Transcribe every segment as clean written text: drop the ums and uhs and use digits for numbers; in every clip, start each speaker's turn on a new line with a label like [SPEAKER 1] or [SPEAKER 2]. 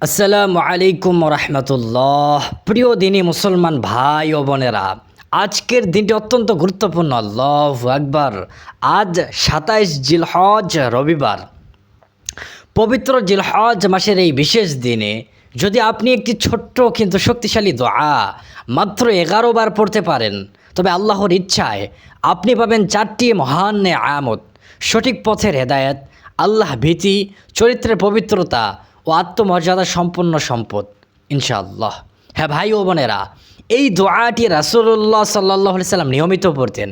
[SPEAKER 1] আসসালামু আলাইকুম রহমতুল্লাহ। প্রিয় দিনী মুসলমান ভাই ও বোনেরা, আজকের দিনটি অত্যন্ত গুরুত্বপূর্ণ। আল্লাহু আকবার। আজ ২৭ জিলহজ রবিবার। পবিত্র জিলহজ মাসের এই বিশেষ দিনে যদি আপনি একটি ছোট্ট কিন্তু শক্তিশালী দোয়া মাত্র ১১ বার পড়তে পারেন, তবে আল্লাহর ইচ্ছায় আপনি পাবেন ৪টি মহান নেয়ামত: সঠিক পথের হেদায়েত, আল্লাহ ভীতি, চরিত্রের পবিত্রতা ও আত্মমর্যাদা সম্পন্ন সম্পদ, ইনশাআল্লাহ। হ্যাঁ ভাই ও বোনেরা, এই দোয়াটি রাসূলুল্লাহ সাল্লাল্লাহু আলাইহি সাল্লাম নিয়মিত পড়তেন।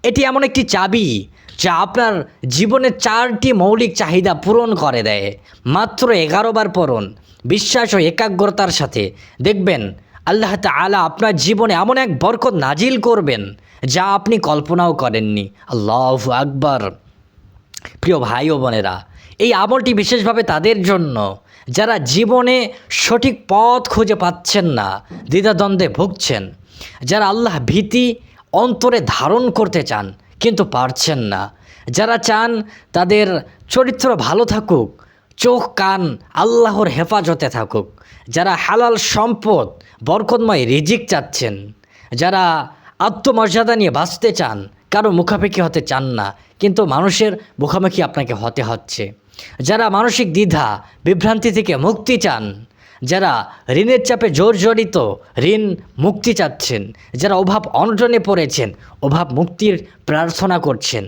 [SPEAKER 1] এটি এমন একটি চাবি যা আপনার জীবনের ৪টি মৌলিক চাহিদা পূরণ করে দেয়। মাত্র ১১ বার পড়ুন বিশ্বাস ও একাগ্রতার সাথে, দেখবেন আল্লাহ তাআলা আপনার জীবনে এমন এক বরকত নাজিল করবেন যা আপনি কল্পনাও করেননি। আল্লাহু আকবার। প্রিয় ভাই ও বোনেরা, এই আমলটি বিশেষভাবে তাদের জন্য যারা জীবনে সঠিক পথ খুঁজে পাচ্ছেন না, দ্বিধাদ্বন্দ্বে ভুগছেন, যারা আল্লাহ ভীতি অন্তরে ধারণ করতে চান কিন্তু পারছেন না, যারা চান তাদের চরিত্র ভালো থাকুক, চোখ কান আল্লাহর হেফাজতে থাকুক, যারা হালাল সম্পদ বরকতময় রিজিক চাচ্ছেন, যারা আত্মমর্যাদা নিয়ে বাঁচতে চান, কারো মুখাপেক্ষি হতে চান না কিন্তু মানুষের মুখামুখি আপনাকে হতে হচ্ছে, যারা মানসিক দ্বিধা বিভ্রান্তি থেকে মুক্তি চান, যারা ঋণের চাপে জর্জরিত ঋণ মুক্তি চাচ্ছেন, যারা অভাব অনটনে পড়েছেন অভাব মুক্তির প্রার্থনা করছেন,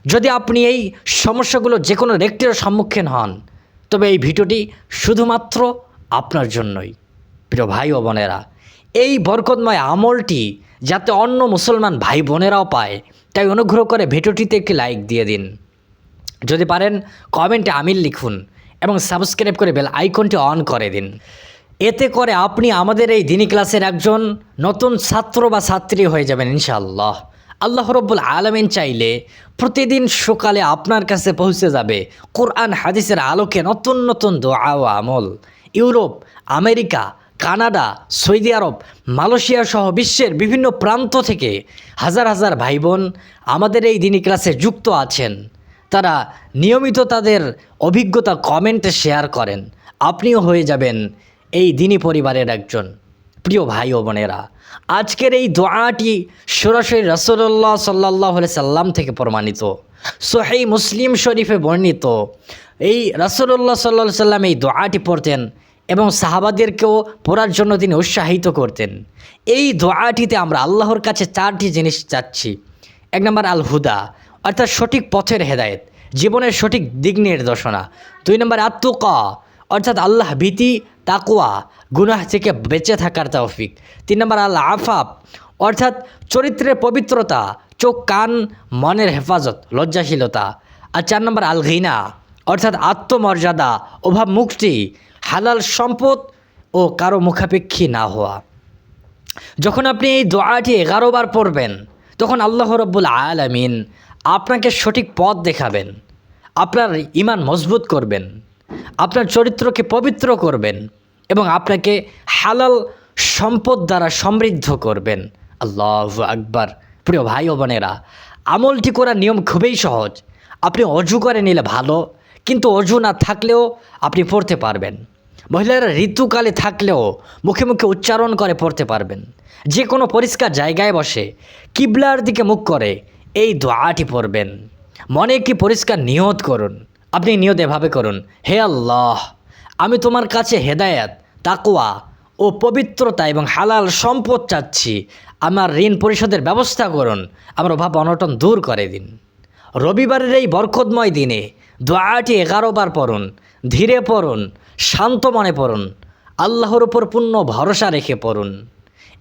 [SPEAKER 1] যদি আপনি এই সমস্যাগুলো যে কোনো একটির সম্মুখীন হন, তবে এই ভিডিওটি শুধুমাত্র আপনার জন্যই। প্রিয় ভাই ও বোনেরা, এই বরকতময় আমলটি যাতে অন্য মুসলমান ভাই বোনেরাও পায়, তাই অনুগ্রহ করে ভিডিওটিতে একটি লাইক দিয়ে দিন। যদি পারেন কমেন্টে আমিন লিখুন এবং সাবস্ক্রাইব করে বেল আইকনটি অন করে দিন। এতে করে আপনি আমাদের এই দিনী ক্লাসের একজন নতুন ছাত্র বা ছাত্রী হয়ে যাবেন ইনশাআল্লাহ। আল্লাহ রব্বুল আলামিন চাইলে প্রতিদিন সকালে আপনার কাছে পৌঁছে যাবে কোরআন হাদিসের আলোকে নতুন নতুন দোয়া ও আমল। ইউরোপ, আমেরিকা, কানাডা, সৌদি আরব, মালয়েশিয়া সহ বিশ্বের বিভিন্ন প্রান্ত থেকে হাজার হাজার ভাই বোন আমাদের এই দিনী ক্লাসে যুক্ত আছেন। তারা নিয়মিত তাদের অভিজ্ঞতা কমেন্টে শেয়ার করেন। আপনিও হয়ে যাবেন এই দিনী পরিবারের একজন। প্রিয় ভাই ও বোনেরা, আজকের এই দোয়াটি সরাসরি রাসূলুল্লাহ সাল্লাল্লাহু আলাইহি সাল্লাম থেকে প্রমাণিত। সহিহ মুসলিম শরীফে বর্ণিত। এই রাসূলুল্লাহ সাল্লাল্লাহু আলাইহি সাল্লাম এই দোয়াটি পড়তেন এবং সাহাবাদেরকেও পড়ার জন্য তিনি উৎসাহিত করতেন। এই দোয়াটিতে আমরা আল্লাহর কাছে 4টি জিনিস চাচ্ছি। 1 নম্বর আল হুদা, অর্থাৎ সঠিক পথের হেদায়েত, জীবনের সঠিক দিক নির্দেশনা। 2 নম্বর আত্তুকা, অর্থাৎ আল্লাহ ভীতি, তাকওয়া, গুনাহ থেকে বেঁচে থাকার তৌফিক। 3 নম্বর আল আফাফ, অর্থাৎ চরিত্রের পবিত্রতা, চোখ কান মনের হেফাজত, লজ্জাশীলতা। আর 4 নম্বর আল ঘিনা, অর্থাৎ আত্মমর্যাদা, অভাব মুক্তি, হালাল সম্পদ ও কারো মুখাপেক্ষী না হওয়া। যখন আপনি এই দোয়াটি 11 বার পড়বেন, তখন আল্লাহ রব্বুল আলামিন আপনাকে সঠিক পথ দেখাবেন, আপনার ঈমান মজবুত করবেন, আপনার চরিত্রকে পবিত্র করবেন এবং আপনাকে হালাল সম্পদ দ্বারা সমৃদ্ধ করবেন। আল্লাহু আকবার। প্রিয় ভাই ও বোনেরা, আমলটি করার নিয়ম খুবই সহজ। আপনি অজু করে নিলে ভালো, কিন্তু অজু না থাকলেও আপনি পড়তে পারবেন। মহিলারা ঋতুকালে থাকলেও মুখে মুখে উচ্চারণ করে পড়তে পারবেন। যে কোনো পরিষ্কার জায়গায় বসে কিবলার দিকে মুখ করে এই দোয়াটি পড়বেন। মনে একটি পরিষ্কার নিয়ত করুন। আপনি নিয়ত এভাবে করুন: হে আল্লাহ, আমি তোমার কাছে হেদায়েত, তাকওয়া ও পবিত্রতা এবং হালাল সম্পদ চাচ্ছি। আমার ঋণ পরিশোধের ব্যবস্থা করুন, আমার অভাব অনটন দূর করে দিন। রবিবারের এই বরকতময় দিনে দোয়াটি 11 বার পড়ুন। ধীরে পড়ুন, শান্ত মনে পড়ুন, আল্লাহর উপর পূর্ণ ভরসা রেখে পড়ুন।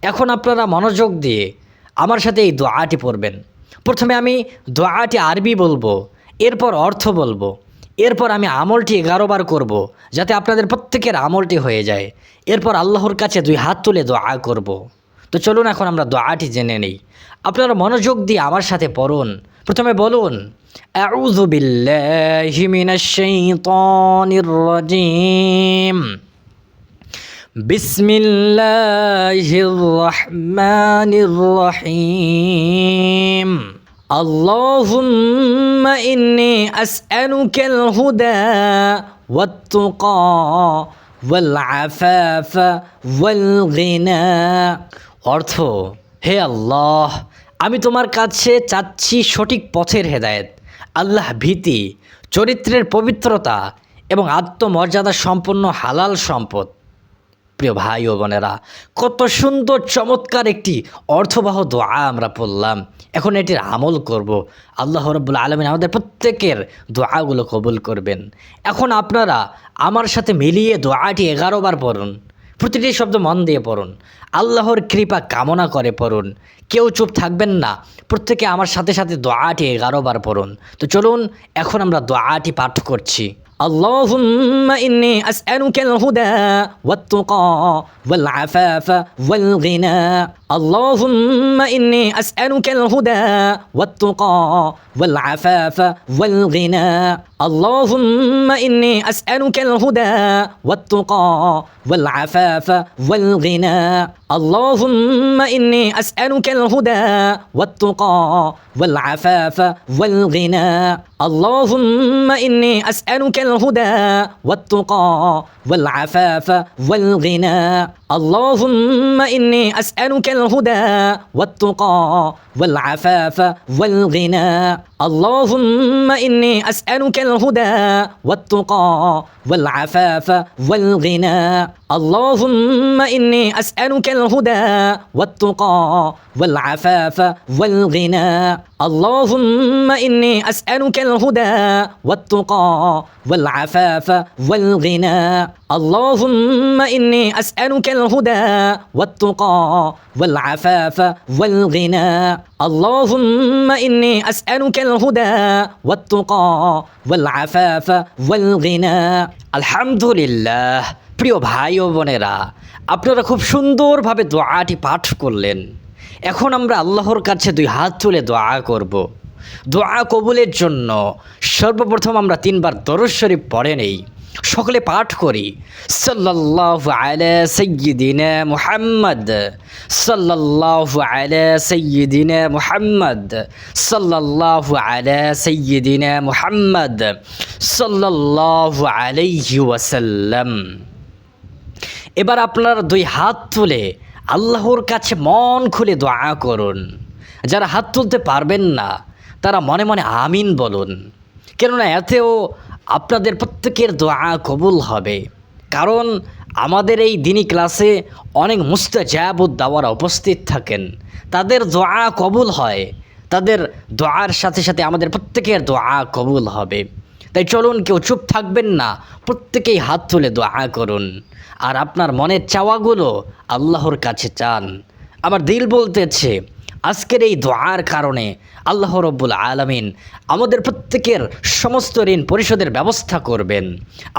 [SPEAKER 1] এখন আপনারা মনোযোগ দিয়ে আমার সাথে এই দোয়াটি পড়বেন। প্রথমে আমি দোয়াটি আরবি বলবো, এরপর অর্থ বলবো, এরপর আমি আমলটি 11 বার করব, যাতে আপনাদের প্রত্যেকের আমলটি হয়ে যায়। এরপর আল্লাহর কাছে 2 হাত তুলে দোয়া করব। তো চলুন এখন আমরা দোয়াটি জেনে নেই। আপনারা মনোযোগ দিয়ে আমার সাথে পড়ুন। প্রথমে বলুন: আউযু বিল্লাহি মিনাশ শাইতানির রাজিম, বিসমিল্লাহির রহমানির রহিম। আল্লাহুম্মা ইন্নী আসআলুকাল হুদা ওয়াত-তুকা ওয়াল আফাফা ওয়াল গিনা। অর্থ, হে আল্লাহ, আমি তোমার কাছে চাচ্ছি সঠিক পথের হেদায়েত, আল্লাহ ভীতি, চরিত্রের পবিত্রতা এবং আত্মমর্যাদা সম্পন্ন হালাল সম্পদ। প্রিয় ভাই ও বোনেরা, কত সুন্দর চমৎকার একটি অর্থবহ দোয়া আমরা পড়লাম। এখন এটির আমল করব। আল্লাহ রাব্বুল আলামিন আমাদের প্রত্যেকের দোয়াগুলো কবুল করবেন। এখন আপনারা আমার সাথে মিলিয়ে দোয়াটি 11 বার পড়ুন। প্রতিটি শব্দ মন দিয়ে পড়ুন, আল্লাহর কৃপা কামনা করে পড়ুন। কেউ চুপ থাকবেন না, প্রত্যেকে আমার সাথে সাথে দোয়াটি 11 বার পড়ুন। তো চলুন এখন আমরা দোয়াটি পাঠ করছি। اللهم إني أسألك الهدى والتقى والعفاف والغنى. اللهم إني أسألك الهدى والتقى والعفاف والغنى. اللهم إني أسألك الهدى والتقى والعفاف والغنى. اللهم إني أسألك الهدى والتقى والعفاف والغنى. اللهم إني أسألك الهدى والتقى والعفاف والغنى. اللهم إني أسألك الهدى والتقى والعفاف والغنى. اللهم إني أسألك الهدى والتقى والعفاف والغنى. اللهم إني أسألك الهدى والتقى والعفاف والغنى. اللهم إني أسألك الهدى والتقى والعفاف والغنى. اللهم إني أسألك الهدى والتقى والعفاف والغنى. اللهم إني أسألك الهدى والتقى والعفاف والغنى. আলহামদুলিল্লাহ। প্রিয় ভাই ও বোনেরা, আপনারা খুব সুন্দরভাবে দোয়াটি পাঠ করলেন। এখন আমরা আল্লাহর কাছে 2 হাত তুলে দোয়া করব। দোয়া কবুলের জন্য সর্বপ্রথম আমরা 3 বার দরুদ শরীফ পড়ে নেই, সকলে পাঠ করি। সাল্লাল্লাহু আলা সাইয়্যিদিনা মুহাম্মদ, সাল্লাল্লাহু আলা সাইয়্যিদিনা মুহাম্মদ, সাল্লাল্লাহু আলা সাইয়্যিদিনা মুহাম্মদ, সাল্লাল্লাহু আলাইহি ওয়াসাল্লাম। এবার আপনারা 2 হাত তুলে আল্লাহর কাছে মন খুলে দোয়া করুন। যারা হাত তুলতে পারবেন না তারা মনে মনে আমিন বলুন, কেননা এতেও আপনাদের প্রত্যেকের দোয়া কবুল হবে। কারণ আমাদের এই দিনী ক্লাসে অনেক মুস্তাজাবুদ দাওয়ারা উপস্থিত থাকেন, তাদের দোয়া কবুল হয়। তাদের দোয়ার সাথে সাথে আমাদের প্রত্যেকের দোয়া কবুল হবে। তাই চলুন, কেউ চুপ থাকবেন না, প্রত্যেকেই হাত তুলে দোয়া করুন আর আপনার মনের চাওয়াগুলো আল্লাহর কাছে চান। আমার দিল বলতেছে আজকের এই দোয়ার কারণে আল্লাহ রব্বুল আলামিন আমাদের প্রত্যেকের সমস্ত ঋণ পরিশোধের ব্যবস্থা করবেন,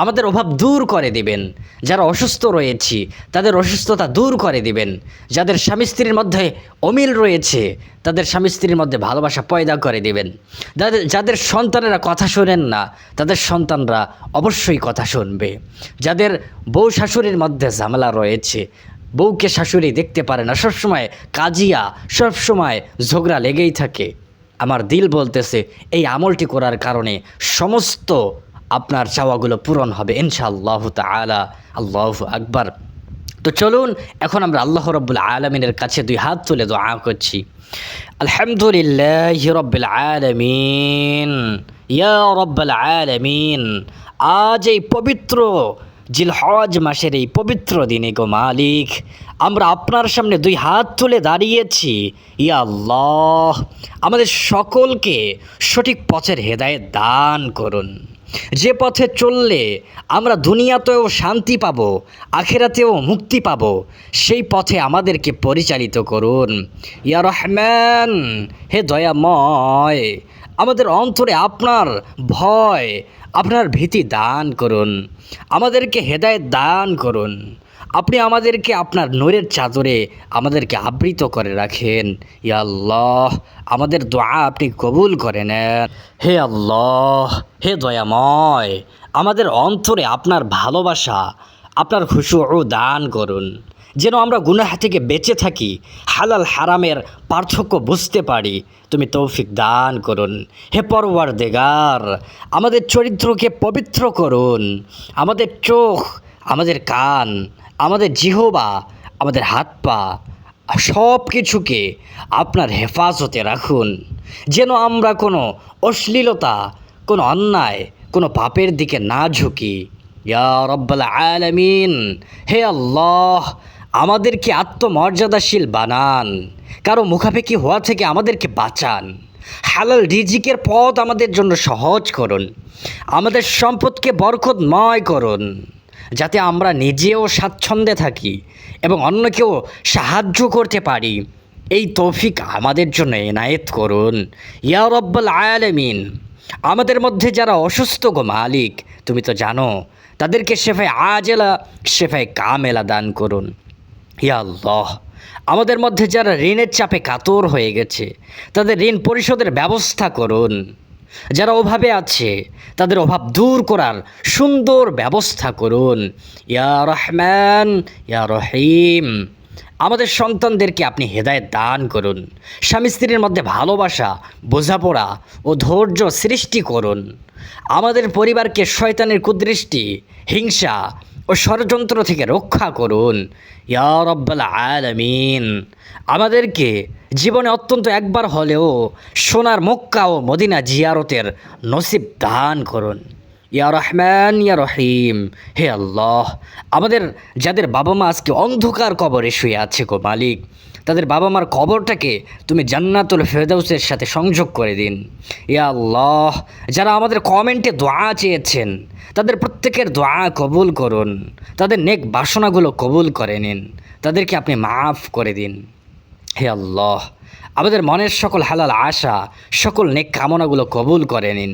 [SPEAKER 1] আমাদের অভাব দূর করে দিবেন। যারা অসুস্থ রয়েছি তাদের অসুস্থতা দূর করে দিবেন। যাদের স্বামী স্ত্রীর মধ্যে অমিল রয়েছে তাদের স্বামী স্ত্রীর মধ্যে ভালোবাসা পয়দা করে দিবেন। যাদের সন্তানেরা কথা শোনেন না তাদের সন্তানরা অবশ্যই কথা শুনবে। যাদের বউ শাশুড়ির মধ্যে ঝামেলা রয়েছে, বউকে শাশুড়ি দেখতে পারে না, সবসময় কাজিয়া, সবসময় ঝগড়া লেগেই থাকে, আমার দিল বলতেছে এই আমলটি করার কারণে সমস্ত আপনার চাওয়াগুলো পূরণ হবে ইনশাআল্লাহ তাআলা। আল্লাহু আকবার। তো চলুন এখন আমরা আল্লাহ রাব্বুল আলামিনের কাছে 2 হাত তুলে দোয়া করছি। আলহামদুলিল্লাহি রাব্বিল আলামিন, ইয়া রাব্বাল আলামিন। আজ এই পবিত্র জিলহজ মাসের এই পবিত্র দিনে গো মালিক, আমরা আপনার সামনে 2 হাত তুলে দাঁড়িয়েছি। ইয়া আল্লাহ, আমাদের সকলকে সঠিক পথের হেদায়েত দান করুন। যে পথে চললে আমরা দুনিয়াতেও শান্তি পাব, আখিরাতেও মুক্তি পাব, সেই পথে আমাদেরকে পরিচালিত করুন। ইয়া রহমান, হে দয়াময়, আমাদের অন্তরে আপনার ভয়, আপনার ভীতি দান করুন, আমাদেরকে হেদায়েত দান করুন। আপনি আমাদেরকে আপনার নূরের চাদরে আমাদেরকে আবৃত করে রাখেন। ইয়া আল্লাহ, আমাদের দোয়া আপনি কবুল করে নেন। হে আল্লাহ, হে দয়াময়, আমাদের অন্তরে আপনার ভালোবাসা, আপনার খুশু দান করুন, যেন আমরা গুনাহ থেকে বেঁচে থাকি, হালাল হারামের পার্থক্য বুঝতে পারি। তুমি তৌফিক দান করুন। হে পরওয়ারদিগার, আমাদের চরিত্রকে পবিত্র করুন, আমাদের চোখ, আমাদের কান, আমাদের জিহবা, আমাদের হাত পা সব কিছুকে আপনার হেফাজতে রাখুন, যেন আমরা কোনো অশ্লীলতা, কোনো অন্যায়, কোনো পাপের দিকে না ঝুঁকি। ইয়া রব্বাল আলামিন, হে আল্লাহ, আমাদেরকে আত্মমর্যাদাশীল বানান, কারো মুখাপেক্ষি হওয়া থেকে আমাদেরকে বাঁচান। হালাল রিজিকের পথ আমাদের জন্য সহজ করুন, আমাদের সম্পদকে বরকতময় করুন, যাতে আমরা নিজেও স্বাচ্ছন্দ্যে থাকি এবং অন্যকেও সাহায্য করতে পারি। এই তৌফিক আমাদের জন্য এনায়েত করুন ইয়া রব্বাল আলামিন। আমাদের মধ্যে যারা অসুস্থ গো মালিক, তুমি তো জানো, তাদেরকে শেফায়ে আজেলা, শেফায়ে কামেলা দান করুন ইয়া আল্লাহ। আমাদের মধ্যে যারা ঋণের চাপে কাতর হয়ে গেছে, তাদের ঋণ পরিশোধের ব্যবস্থা করুন। যারা অভাবে আছে, তাদের অভাব দূর করার সুন্দর ব্যবস্থা করুন ইয়া রহমান ইয়া রহিম। আমাদের সন্তানদেরকে আপনি হেদায়েত দান করুন, স্বামী স্ত্রীর মধ্যে ভালোবাসা, বোঝাপড়া ও ধৈর্য সৃষ্টি করুন। আমাদের পরিবারকে শয়তানের কুদৃষ্টি, হিংসা ও ষড়যন্ত্র থেকে রক্ষা করুন ইয়া রব্বাল আলামিন। আমাদেরকে জীবনে অত্যন্ত একবার হলেও সোনার মক্কা ও মদিনা জিয়ারতের নসিব দান করুন ইয়া রহমান ইয়া রহিম। হে আল্লাহ, আমাদের যাদের বাবা মা আজকে অন্ধকার কবরে শুয়ে আছে গো মালিক, তাদের বাবা মার কবরটাকে তুমি জান্নাতুল ফেরদাউসের সাথে সংযোগ করে দিন ইয়া আল্লাহ। যারা আমাদের কমেন্টে দোয়া চেয়েছেন, তাদের প্রত্যেকের দোয়া কবুল করুন, তাদের নেক বাসনাগুলো কবুল করে নিন, তাদেরকে আপনি মাফ করে দিন হে আল্লাহ। আমাদের মনের সকল হালাল আশা, সকল নেক কামনাগুলো কবুল করে নিন,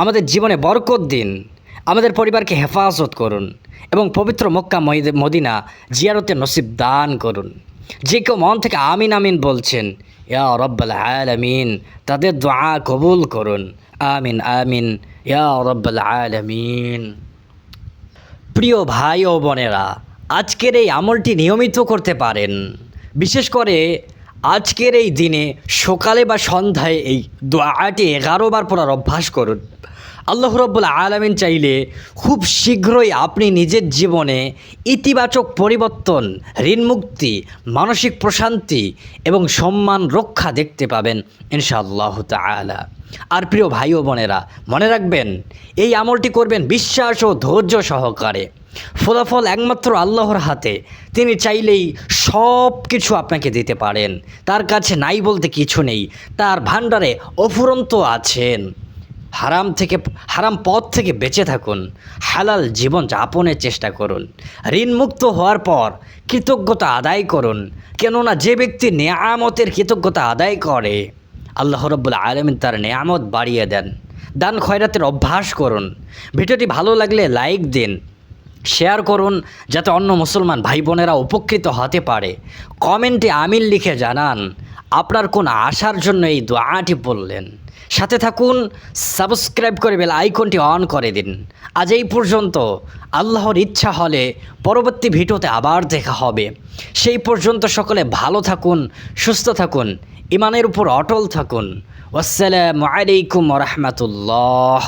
[SPEAKER 1] আমাদের জীবনে বরকত দিন, আমাদের পরিবারকে হেফাজত করুন এবং পবিত্র মক্কা মদিনা জিয়ারতের নসিব দান করুন। যে কেউ মন থেকে আমিন আমিন বলছেন ইয়া রব্বাল আলামিন, তাদের দোয়া কবুল করুন। আমিন আমিন ইয়া রব্বাল আলামিন। প্রিয় ভাই ও বোনেরা, আজকের এই আমলটি নিয়মিত করতে পারেন। বিশেষ করে আজকের এই দিনে সকালে বা সন্ধ্যায় এই দোয়াটি 11 বার পড়ার অভ্যাস করুন। আল্লাহ রাব্বুল আলামিন চাইলে খুব শীঘ্রই আপনি নিজের জীবনে ইতিবাচক পরিবর্তন, ঋণমুক্তি, মানসিক প্রশান্তি এবং সম্মান রক্ষা দেখতে পাবেন ইনশাআল্লাহ তাআলা। আর প্রিয় ভাই ও বোনেরা, মনে রাখবেন, এই আমলটি করবেন বিশ্বাস ও ধৈর্য সহকারে। ফলাফল একমাত্র আল্লাহর হাতে। তিনি চাইলেই সব কিছু আপনাকে দিতে পারেন। তার কাছে নাই বলতে কিছু নেই, তার ভাণ্ডারে অফুরন্ত আছেন। হারাম পথ থেকে বেঁচে থাকুন, হালাল জীবন যাপনের চেষ্টা করুন। ঋণমুক্ত হওয়ার পর কৃতজ্ঞতা আদায় করুন, কেননা যে ব্যক্তি নেয়ামতের কৃতজ্ঞতা আদায় করে, আল্লাহ রাব্বুল আলামিন তার নেয়ামত বাড়িয়ে দেন। দান খয়রাতের অভ্যাস করুন। ভিডিওটি ভালো লাগলে লাইক দিন, শেয়ার করুন, যাতে অন্য মুসলমান ভাই বোনেরা উপকৃত হতে পারে। কমেন্টে আমিন লিখে জানান আপনার কোন আশার জন্য এই দোয়াটি বললেন। সাথে থাকুন, সাবস্ক্রাইব করে বেল আইকনটি অন করে দিন। আজ এই পর্যন্ত। আল্লাহর ইচ্ছা হলে পরবর্তী ভিডিওতে আবার দেখা হবে। সেই পর্যন্ত সকলে ভালো থাকুন, সুস্থ থাকুন, ইমানের উপর অটল থাকুন। আসসালামু আলাইকুম ওয়া রাহমাতুল্লাহ।